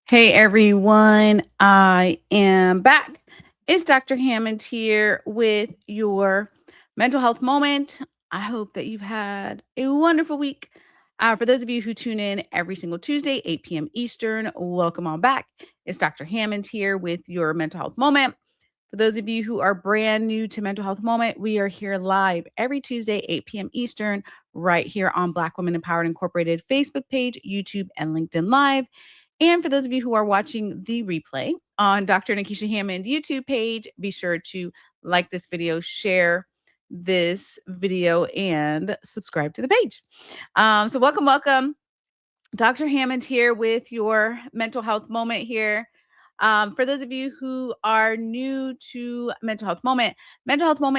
Hey everyone, I am back. It's Dr. Hammond here with your mental health moment. I hope that you've had a wonderful week. For those of you who tune in every single Tuesday, 8 p.m. Eastern, welcome on back. It's Dr. Hammond here with your mental health moment. For those of you who are brand new to Mental Health Moment, we are here live every Tuesday, 8 p.m. Eastern, right here on Black Women Empowered Incorporated Facebook page, YouTube, and LinkedIn Live. And for those of you who are watching the replay on Dr. Nikisha Hammond YouTube page, be sure to like this video, share this video, and subscribe to the page. So welcome. Dr. Hammond here with your mental health moment here. For those of you who are new to mental health moment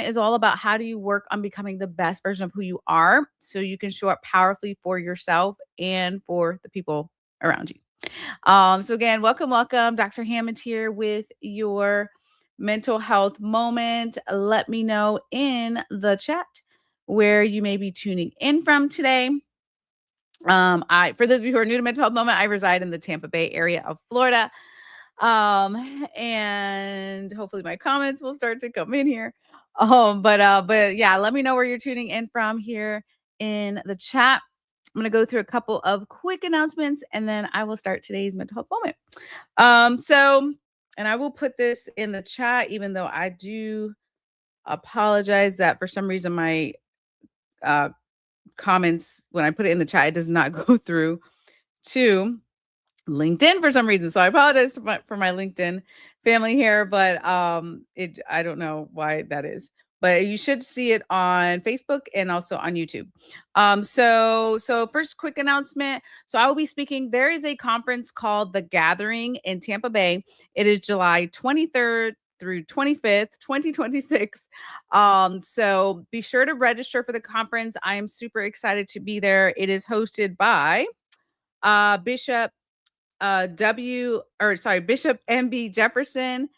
is all about how do you work on becoming the best version of who you are so you can show up powerfully for yourself and for the people around you. So again, welcome. Dr. Hammond here with your mental health moment. Let me know in the chat where you may be tuning in from today. For those of you who are new to mental health moment, I reside in the Tampa Bay area of Florida. And hopefully my comments will start to come in here. But yeah, let me know where you're tuning in from here in the chat. I'm going to go through a couple of quick announcements and then I will start today's mental health moment. And I will put this in the chat, even though I do apologize that for some reason my comments, when I put it in the chat, it does not go through to LinkedIn for some reason. So I apologize for my LinkedIn family here, but I don't know why that is. But you should see it on Facebook and also on YouTube. So first quick announcement. So I will be speaking. There is a conference called The Gathering in Tampa Bay. It is July 23rd through 25th, 2026. So be sure to register for the conference. I am super excited to be there. It is hosted by Bishop Bishop MB Jefferson,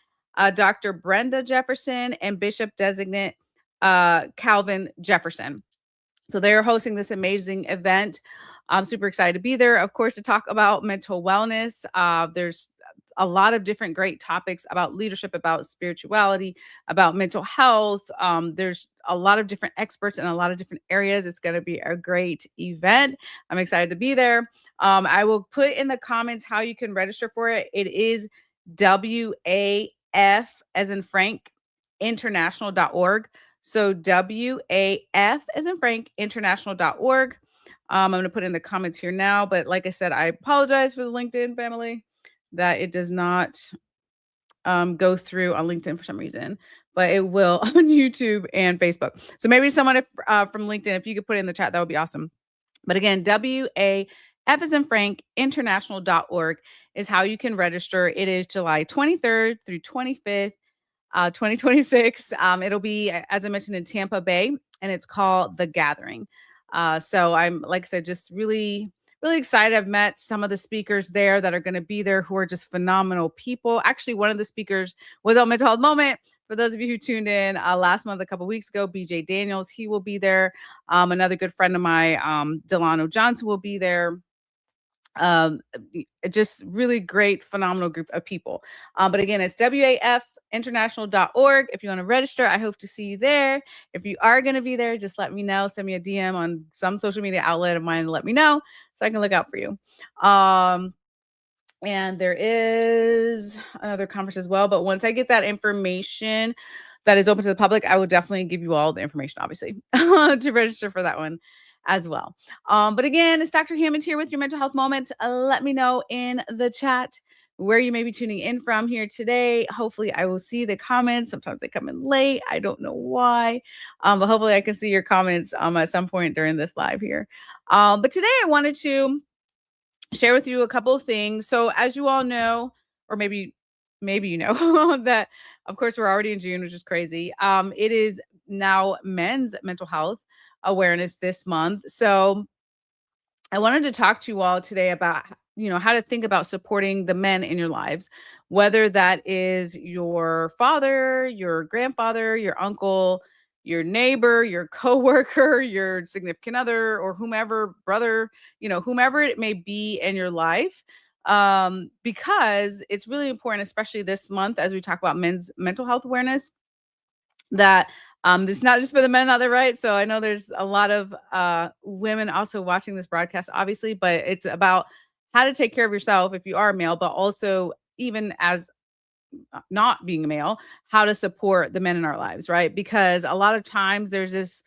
Dr. Brenda Jefferson, and Bishop Designate Calvin Jefferson. So they're hosting this amazing event. I'm super excited to be there, of course, to talk about mental wellness. There's a lot of different great topics about leadership, about spirituality, about mental health. There's a lot of different experts in a lot of different areas. It's going to be a great event. I'm excited to be there. I will put in the comments how you can register for it. It is WAF as in Frank international.org. So WAF as in Frank international.org. I'm going to put in the comments here now, but like I said, I apologize for the LinkedIn family that it does not go through on LinkedIn for some reason, but it will on YouTube and Facebook. So maybe someone from LinkedIn, if you could put it in the chat, that would be awesome. But again, WAF as in Frank international.org is how you can register. It is July 23rd through 25th. 2026. It'll be, as I mentioned, in Tampa Bay, and it's called The Gathering. So I'm, like I said, just really excited. I've met some of the speakers there that are going to be there who are just phenomenal people. Actually, one of the speakers was on Mental Health Moment. For those of you who tuned in last month, a couple weeks ago, BJ Daniels, he will be there. Another good friend of mine, Delano Johnson, will be there. Just really great, phenomenal group of people. But again, it's WAF international.org. If you want to register, I hope to see you there. If you are going to be there, just let me know. Send me a DM on some social media outlet of mine and let me know so I can look out for you. And there is another conference as well. But once I get that information that is open to the public, I will definitely give you all the information, obviously, to register for that one as well. But again, it's Dr. Hammond here with your mental health moment. Let me know in the chat where you may be tuning in from here today. Hopefully I will see the comments. Sometimes they come in late. I don't know why. But hopefully I can see your comments at some point during this live here. But today I wanted to share with you a couple of things. So as you all know, or maybe you know, that of course we're already in June, which is crazy. It is now Men's Mental Health Awareness this month. So I wanted to talk to you all today about, how to think about supporting the men in your lives, whether that is your father, your grandfather, your uncle, your neighbor, your coworker, your significant other, or whomever, brother, whomever it may be in your life. because it's really important, especially this month as we talk about men's mental health awareness, that it's not just for the men out there, right? So I know there's a lot of women also watching this broadcast, obviously, but it's about how to take care of yourself if you are a male, but also even as not being a male, how to support the men in our lives, right? Because a lot of times there's this,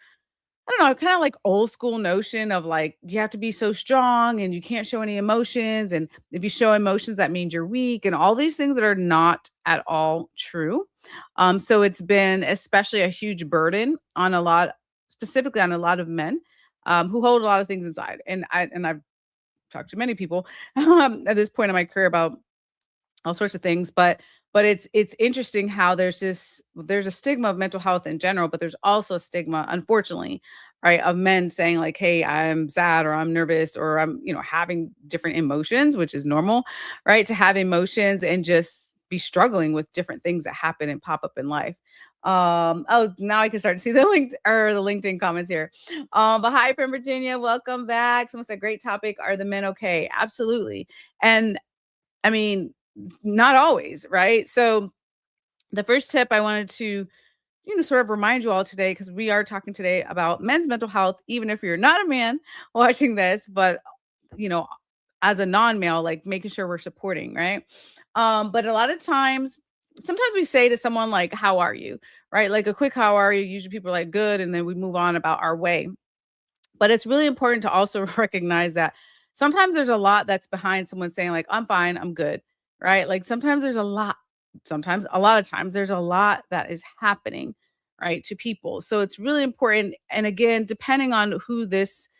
I don't know, kind of like old school notion of like you have to be so strong and you can't show any emotions. And if you show emotions, that means you're weak, and all these things that are not at all true. So it's been especially a huge burden on a lot, specifically on a lot of men who hold a lot of things inside. And I've talked to many people at this point in my career about all sorts of things, but it's interesting how there's a stigma of mental health in general, but there's also a stigma, unfortunately, right, of men saying like, hey, I'm sad or I'm nervous or I'm, having different emotions, which is normal, right, to have emotions and just be struggling with different things that happen and pop up in life. Oh, now I can start to see the link or the LinkedIn comments here. But hi from Virginia, welcome back. Someone said great topic, are the men okay? Absolutely. And I mean, not always, right? So the first tip I wanted to, sort of remind you all today, because we are talking today about men's mental health, even if you're not a man watching this, but you know, as a non-male, like making sure we're supporting, right? But a lot of times, sometimes we say to someone like, how are you? Right? Like a quick how are you? Usually people are like good, and then we move on about our way. But it's really important to also recognize that sometimes there's a lot that's behind someone saying like, "I'm fine, I'm good." Right? Like sometimes a lot of times there's a lot that is happening, right, to people. So it's really important, and again, depending on who this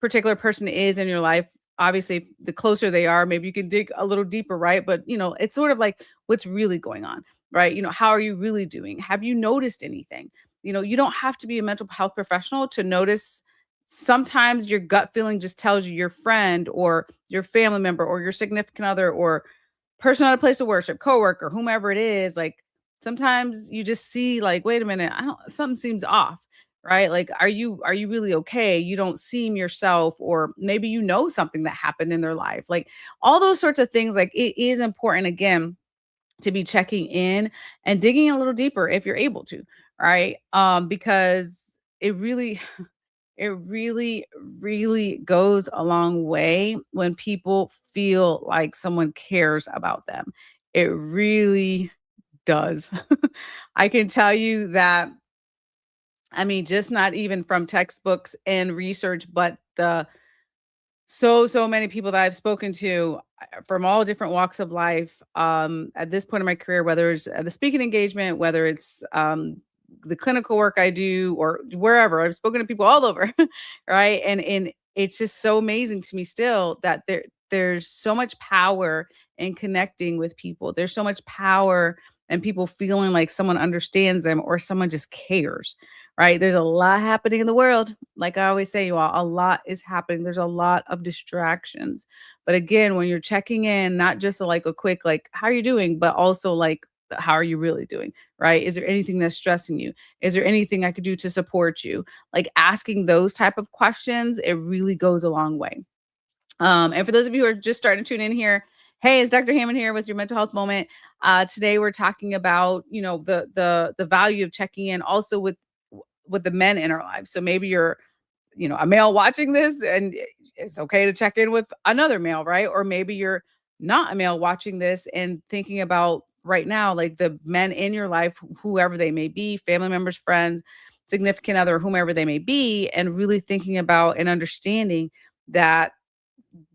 particular person is in your life, obviously the closer they are, maybe you can dig a little deeper, right? But it's sort of like what's really going on, right? How are you really doing? Have you noticed anything? You don't have to be a mental health professional to notice. Sometimes your gut feeling just tells you your friend or your family member or your significant other or person at a place of worship, coworker, whomever it is, like sometimes you just see like, wait a minute, I don't something seems off, right? Like, are you really okay? You don't seem yourself, or maybe something that happened in their life. Like all those sorts of things, like it is important again to be checking in and digging a little deeper if you're able to, right? Because it really it really, really goes a long way when people feel like someone cares about them. It really does. I can tell you that, I mean, just not even from textbooks and research, but so many people that I've spoken to from all different walks of life, at this point in my career, whether it's at a speaking engagement, whether it's the clinical work I do or wherever. I've spoken to people all over, right? And it's just so amazing to me still that there's so much power in connecting with people. There's so much power and people feeling like someone understands them or someone just cares, right? There's a lot happening in the world. Like I always say, you all, a lot is happening. There's a lot of distractions. But again, when you're checking in, not just like a quick, like, how are you doing? But also like, how are you really doing? Right? Is there anything that's stressing you? Is there anything I could do to support you? Like asking those type of questions, it really goes a long way. And for those of you who are just starting to tune in here, hey, it's Dr. Hammond here with your mental health moment. Today we're talking about, the value of checking in also with the men in our lives. So maybe you're, a male watching this and it's okay to check in with another male, right? Or maybe you're not a male watching this and thinking about right now, like the men in your life, whoever they may be, family members, friends, significant other, whomever they may be, and really thinking about and understanding that,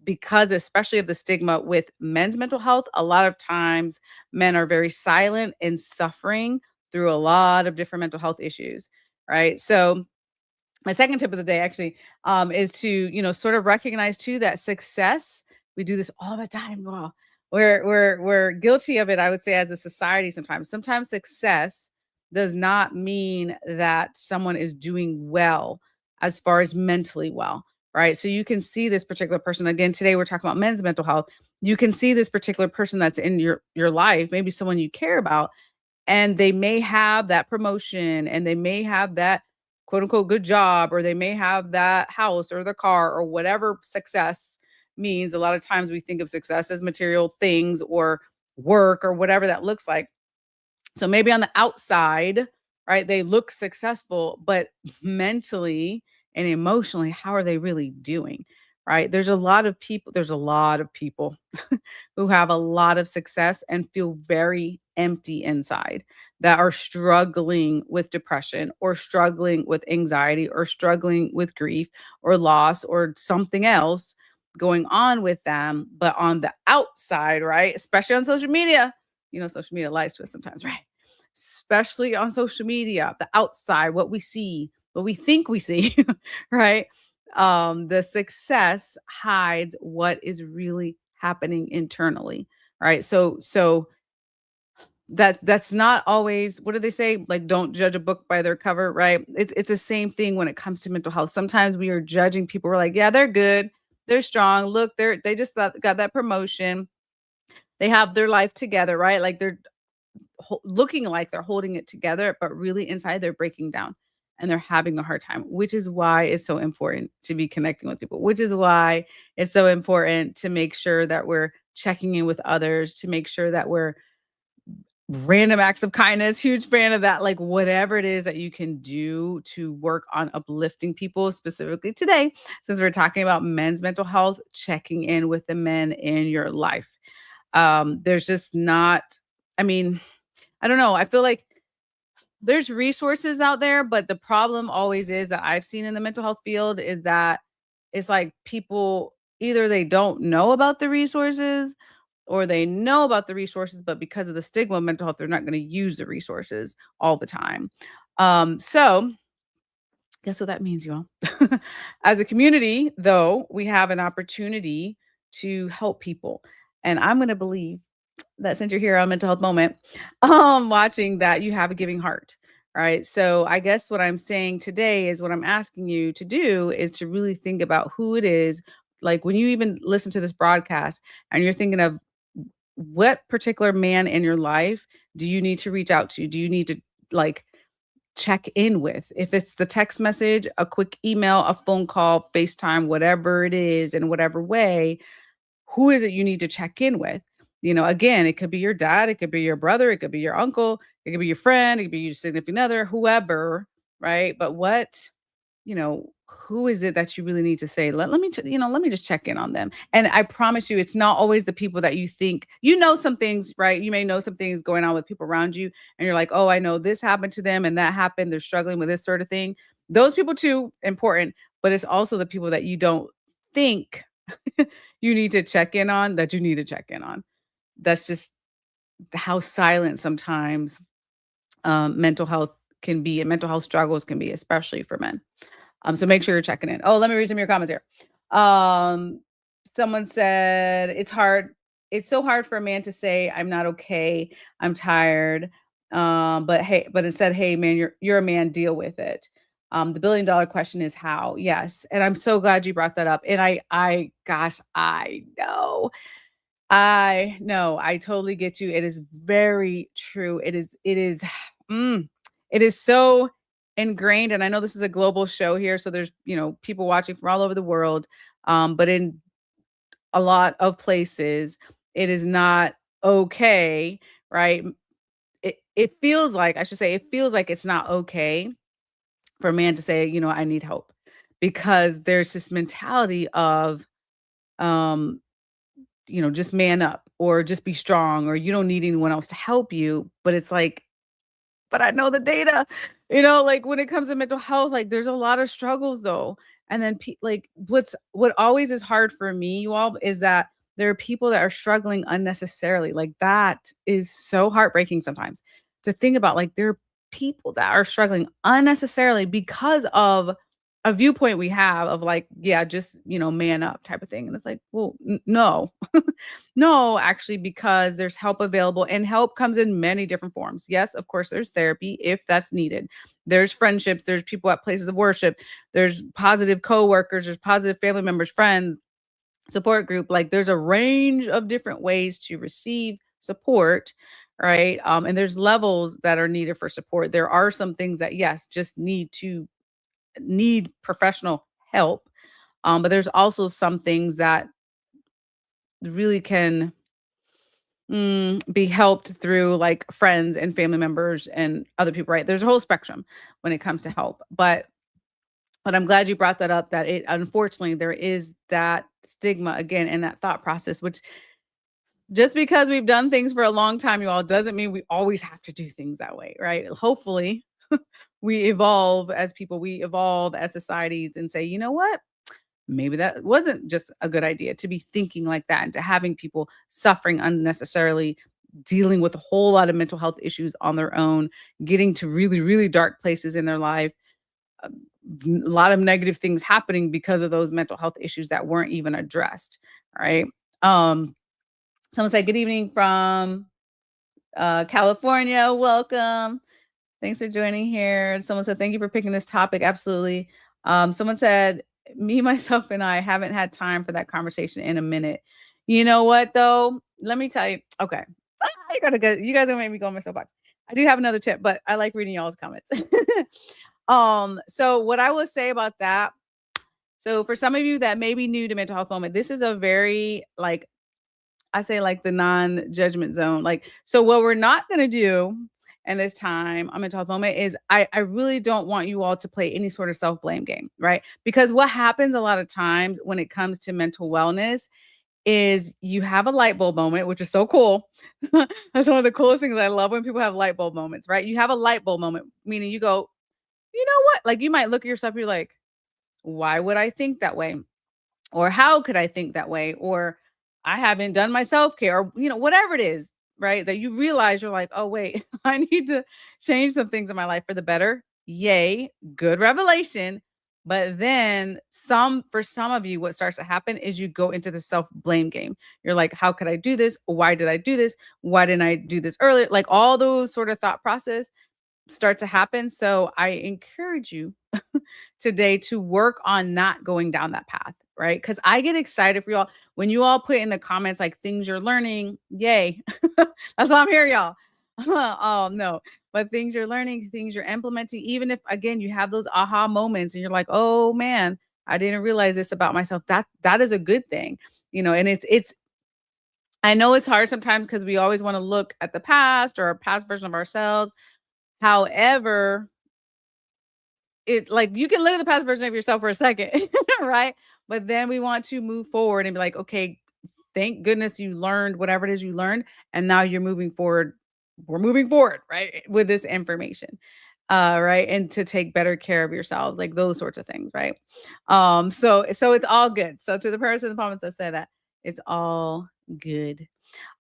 because especially of the stigma with men's mental health, a lot of times men are very silent and suffering through a lot of different mental health issues, right? So my second tip of the day actually is to sort of recognize too that success, we do this all the time. Well, we're guilty of it, I would say, as a society. Sometimes success does not mean that someone is doing well as far as mentally well, right? So you can see this particular person, again today we're talking about men's mental health. You can see this particular person that's in your life, maybe someone you care about, and they may have that promotion and they may have that quote unquote good job, or they may have that house or the car or whatever success means. A lot of times we think of success as material things or work or whatever that looks like. So maybe on the outside, right, they look successful, but mentally and emotionally, how are they really doing? Right? There's a lot of people who have a lot of success and feel very empty inside, that are struggling with depression or struggling with anxiety or struggling with grief or loss or something else going on with them. But on the outside, right, especially on social media, social media lies to us sometimes, right? Especially on social media, the outside, what we see, what we think we see, right? The success hides what is really happening internally, right? So that's not always, what do they say? Like, don't judge a book by their cover, right? It's the same thing when it comes to mental health. Sometimes we are judging people. We're like, yeah, they're good, they're strong. Look, they just got that promotion. They have their life together, right? Like they're looking like they're holding it together, but really inside they're breaking down and they're having a hard time, which is why it's so important to be connecting with people, which is why it's so important to make sure that we're checking in with others, to make sure that we're random acts of kindness, huge fan of that, like whatever it is that you can do to work on uplifting people, specifically today, since we're talking about men's mental health, checking in with the men in your life. There's just not, I mean, I don't know. I feel like there's resources out there, but the problem always is that I've seen in the mental health field is that it's like people either they don't know about the resources or they know about the resources, but because of the stigma of mental health, they're not going to use the resources all the time. So guess what that means, y'all? As a community, though, we have an opportunity to help people. And I'm going to believe that since you're here on Mental Health Moment, watching that you have a giving heart, right? So I guess what I'm saying today is what I'm asking you to do is to really think about who it is. Like when you even listen to this broadcast and you're thinking of what particular man in your life do you need to reach out to? Do you need to like check in with? If it's the text message, a quick email, a phone call, FaceTime, whatever it is, in whatever way, who is it you need to check in with? Again, it could be your dad, it could be your brother, it could be your uncle, it could be your friend, it could be your significant other, whoever, right? But who is it that you really need to say, let me just check in on them. And I promise you, it's not always the people that you think, some things, right? You may know some things going on with people around you, and you're like, oh, I know this happened to them and that happened. They're struggling with this sort of thing. Those people too, important, but it's also the people that you don't think you need to check in on that you need to check in on. That's just how silent sometimes mental health can be and mental health struggles can be, especially for men. So make sure you're checking in. Oh, let me read some of your comments here. Um, Someone said it's hard. It's so hard for a man to say, I'm not okay. I'm tired. But it said, hey man, you're a man, deal with it. The $1 billion question is how. Yes. And I'm so glad you brought that up. And gosh, I know. I totally get you. It is very true. Mm, it is so ingrained. And I know this is a global show here. So there's, people watching from all over the world. But in a lot of places, it is not okay, right? It feels like, I should say, it feels like it's not okay for a man to say, I need help, because there's this mentality of, um, just man up or just be strong or you don't need anyone else to help you. But it's like, but I know the data, like when it comes to mental health, like there's a lot of struggles though. And then like what always is hard for me, you all, is that there are people that are struggling unnecessarily. Like that is so heartbreaking sometimes to think about. Like there are people that are struggling unnecessarily because of a viewpoint we have of like, yeah, just, man up type of thing. And it's like, well, no, no, actually, because there's help available and help comes in many different forms. Yes, of course, there's therapy if that's needed. There's friendships, there's people at places of worship, there's positive coworkers, there's positive family members, friends, support group. Like there's a range of different ways to receive support, right? And there's levels that are needed for support. There are some things that, yes, just need professional help. But there's also some things that really can be helped through like friends and family members and other people, right? There's a whole spectrum when it comes to help. But I'm glad you brought that up, that it unfortunately there is that stigma again in that thought process, which just because we've done things for a long time, you all, doesn't mean we always have to do things that way, right? Hopefully, we evolve as people, we evolve as societies and say, you know what? Maybe that wasn't just a good idea to be thinking like that and to having people suffering unnecessarily, dealing with a whole lot of mental health issues on their own, getting to really, really dark places in their life. A lot of negative things happening because of those mental health issues that weren't even addressed. All right. Um, Someone said, good evening from California. Welcome. Thanks for joining here. Someone said, thank you for picking this topic. Absolutely. Someone said, me, myself, and I haven't had time for that conversation in a minute. You know what, though? Let me tell you. Okay. I gotta go. You guys are gonna make me go on my soapbox. I do have another tip, but I like reading y'all's comments. So what I will say about that. So for some of you that may be new to mental health moment, this is a very like I say like the non-judgment zone. Like, so what we're not gonna do in this time I'm in talk moment is I really don't want you all to play any sort of self-blame game, right? Because what happens a lot of times when it comes to mental wellness is you have a light bulb moment, which is so cool. That's one of the coolest things. I love when people have light bulb moments, right? You have a light bulb moment, meaning you go, you know what? Like you might look at yourself, you're like, why would I think that way? Or how could I think that way? Or I haven't done my self-care, or whatever it is, right? That you realize you're like, oh wait, I need to change some things in my life for the better. Yay, good revelation. But then for some of you, what starts to happen is you go into the self-blame game. You're like, how could I do this? Why did I do this? Why didn't I do this earlier? Like all those sort of thought process start to happen. So I encourage you today to work on not going down that path, right? Because I get excited for y'all when you all put in the comments like things you're learning. Yay. That's why I'm here, y'all. Oh, no. But things you're learning, things you're implementing, even if again you have those aha moments and you're like, oh man, I didn't realize this about myself. That is a good thing. And it's I know it's hard sometimes because we always want to look at the past or a past version of ourselves. However, it like you can live in the past version of yourself for a second, right? But then we want to move forward and be like, okay, thank goodness you learned whatever it is you learned, and now you're moving forward. We're moving forward, right? With this information. Right. And to take better care of yourselves, like those sorts of things, right? So it's all good. So to the person in the comments that said that, it's all good.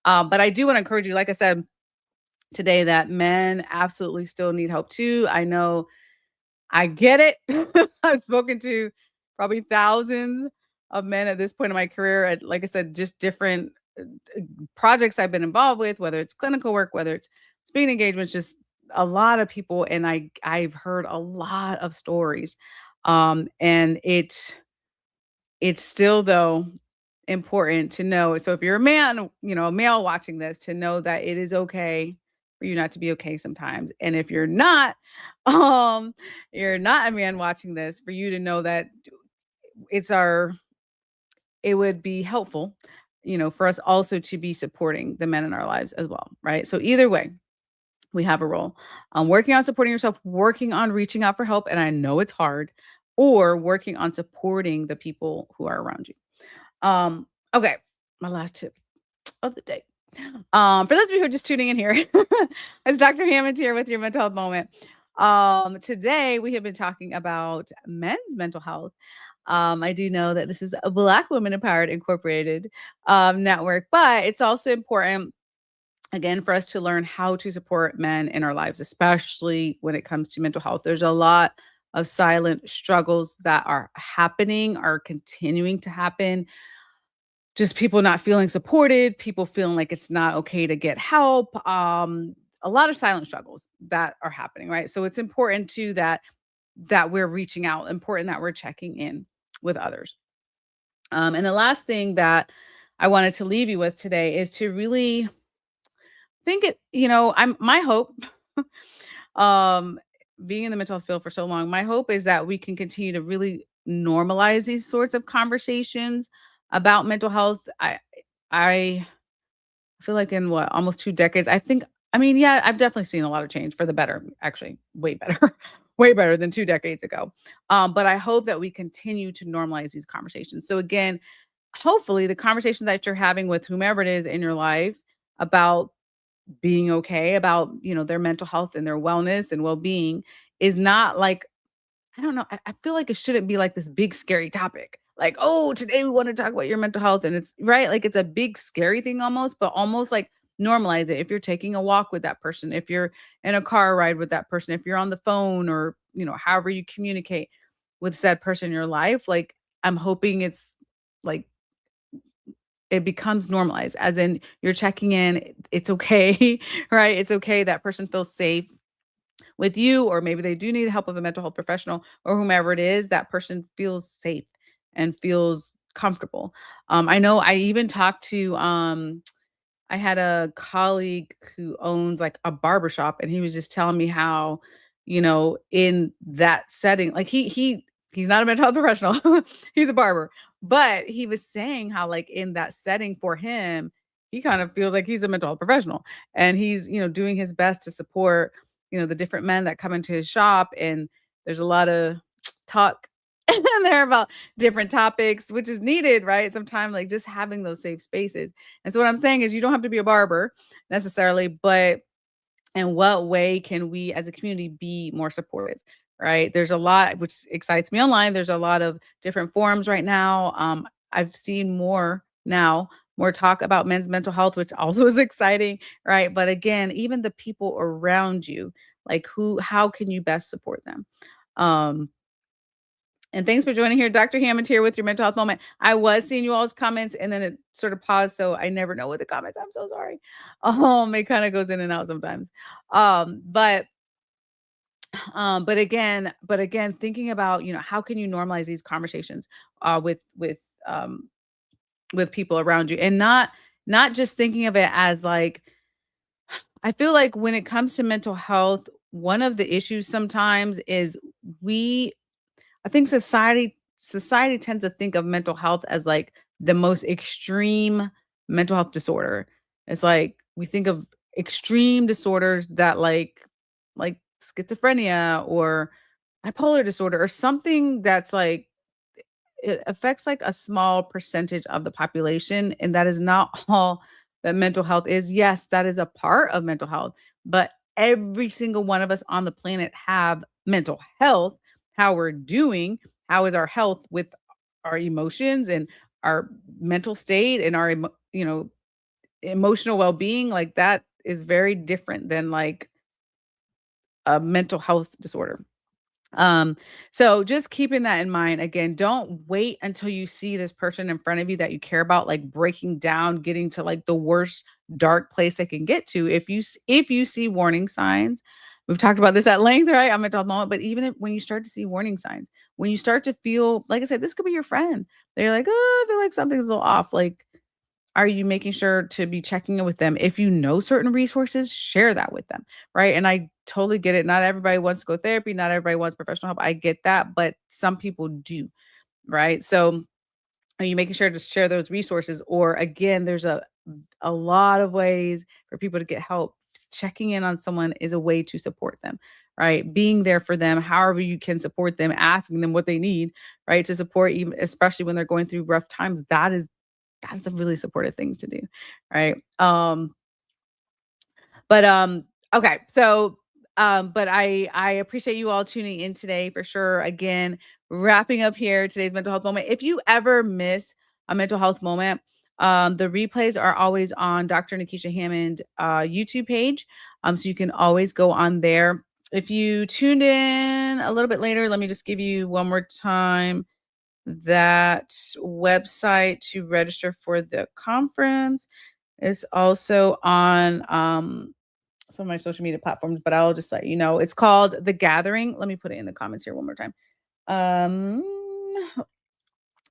But I do want to encourage you, like I said today, that men absolutely still need help too. I know I get it. I've spoken to probably thousands of men at this point in my career at, like I said, just different uh, projects I've been involved with, whether it's clinical work, whether it's speaking engagements, just a lot of people. And I've heard a lot of stories. And it's still though important to know. So if you're a man, a male watching this, to know that it is okay for you not to be okay sometimes. And if um, you're not a man watching this, for you to know that it's our it would be helpful, for us also to be supporting the men in our lives as well, right? So either way, we have a role. Working on supporting yourself, working on reaching out for help, and I know it's hard, or working on supporting the people who are around you. Okay, my last tip of the day. For those of you who are just tuning in here, it's Dr. Hammond here with your mental health moment. Today we have been talking about men's mental health. I do know that this is a Black Women Empowered Incorporated network, but it's also important again for us to learn how to support men in our lives, especially when it comes to mental health. There's a lot of silent struggles that are happening, are continuing to happen. Just people not feeling supported, people feeling like it's not okay to get help. A lot of silent struggles that are happening, right? So it's important too that we're reaching out, important that we're checking in with others. And the last thing that I wanted to leave you with today is to really think I'm my hope, um, being in the mental health field for so long, my hope is that we can continue to really normalize these sorts of conversations about mental health. I feel like in what, almost 2 decades, I mean, yeah, I've definitely seen a lot of change for the better, actually, way better, way better than 2 decades ago. But I hope that we continue to normalize these conversations. So again, hopefully the conversation that you're having with whomever it is in your life about being okay, about, their mental health and their wellness and well-being is not like, I don't know. I feel like it shouldn't be like this big scary topic. Like, oh, today we want to talk about your mental health. And it's right. Like it's a big scary thing almost, but almost like normalize it. If you're taking a walk with that person, if you're in a car ride with that person, if you're on the phone or, however you communicate with said person in your life, like I'm hoping it's like it becomes normalized, as in you're checking in. It's okay, right? It's okay. That person feels safe with you, or maybe they do need help of a mental health professional or whomever it is, that person feels safe and feels comfortable. I know I even talked to I had a colleague who owns like a barbershop, and he was just telling me how, in that setting, like he's not a mental health professional, he's a barber, but he was saying how like in that setting for him, he kind of feels like he's a mental health professional, and he's, doing his best to support, the different men that come into his shop, and there's a lot of talk in there about different topics, which is needed, right? Sometimes like just having those safe spaces. And so what I'm saying is you don't have to be a barber necessarily, but in what way can we as a community be more supportive? Right. There's a lot which excites me online. There's a lot of different forums right now. I've seen more now, more talk about men's mental health, which also is exciting. Right. But again, even the people around you, like how can you best support them? Um, and thanks for joining here. Dr. Hammond here with your mental health moment. I was seeing you all's comments and then it sort of paused. So I never know what the comments. I'm so sorry. It kind of goes in and out sometimes. Um, but but again, thinking about, how can you normalize these conversations um with people around you, and not just thinking of it as like, I feel like when it comes to mental health, one of the issues sometimes is we I think society tends to think of mental health as like the most extreme mental health disorder. It's like we think of extreme disorders that like schizophrenia or bipolar disorder or something that's like it affects like a small percentage of the population, and that is not all that mental health is. Yes, that is a part of mental health, but every single one of us on the planet have mental health. How we're doing, how is our health with our emotions and our mental state and our emotional well-being, like that is very different than like a mental health disorder. Um, so just keeping that in mind, again, don't wait until you see this person in front of you that you care about, like breaking down, getting to like the worst dark place they can get to. If you see warning signs, we've talked about this at length, right? I'm mental health moment, but even when you start to see warning signs, when you start to feel, like I said, this could be your friend. They're like, oh, I feel like something's a little off. Like, are you making sure to be checking in with them? If you know certain resources, share that with them, right? And I totally get it. Not everybody wants to go therapy, not everybody wants professional help. I get that, but some people do, right? So are you making sure to share those resources? Or again, there's a lot of ways for people to get help. Checking in on someone is a way to support them, right? Being there for them, however you can support them, asking them what they need, right? To support, even especially when they're going through rough times. That is a really supportive thing to do, right? But okay, so but I appreciate you all tuning in today for sure. Again, wrapping up here today's mental health moment. If you ever miss a mental health moment, the replays are always on Dr. Nikisha Hammond YouTube page. So you can always go on there. If you tuned in a little bit later, let me just give you one more time that website to register for the conference. Is also on some of my social media platforms, but I'll just let you know. It's called The Gathering. Let me put it in the comments here one more time. Um,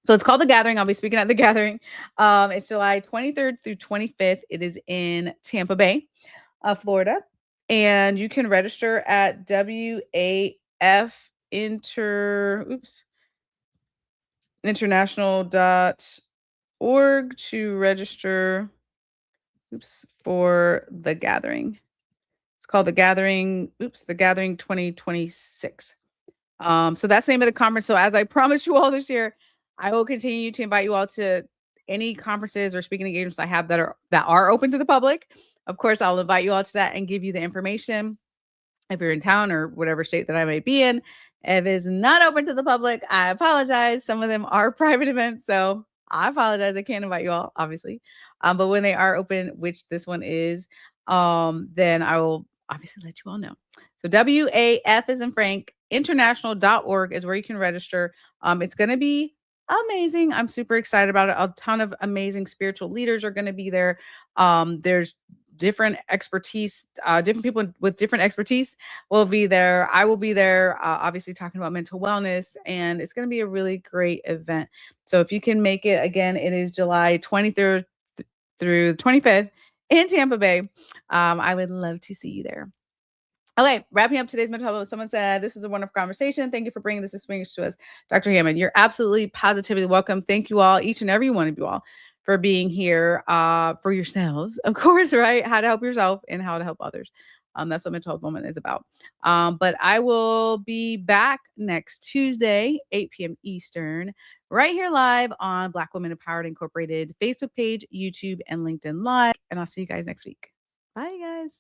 so it's called The Gathering. I'll be speaking at The Gathering. It's July 23rd through 25th. It is in Tampa Bay, Florida. And you can register at WAF Inter, oops, international dot org to register for the gathering. It's called the Gathering, the Gathering 2026. So that's the name of the conference. So as I promised you all this year, I will continue to invite you all to any conferences or speaking engagements I have that are open to the public. Of course, I'll invite you all to that and give you the information if you're in town or whatever state that I may be in. If it's not open to the public, I apologize. Some of them are private events, so I apologize. I can't invite you all, obviously. But when they are open, which this one is, then I will obviously let you all know. So WAF is in Frank, international.org is where you can register. It's going to be amazing. I'm super excited about it. A ton of amazing spiritual leaders are going to be there. There's different expertise, different people with different expertise will be there. I will be there, obviously talking about mental wellness, and it's going to be a really great event. So if you can make it, again, it is July 23rd through 25th in Tampa Bay. I would love to see you there. Okay, wrapping up today's mental health. Someone said, this was a wonderful conversation. Thank you for bringing this experience to us, Dr. Hammond. You're absolutely positively welcome. Thank you all, each and every one of you all, for being here for yourselves, of course, right? How to help yourself and how to help others. That's what Mental Health Moment is about. But I will be back next Tuesday, 8 p.m. Eastern, right here live on Black Women Empowered Incorporated Facebook page, YouTube, and LinkedIn Live. And I'll see you guys next week. Bye, guys.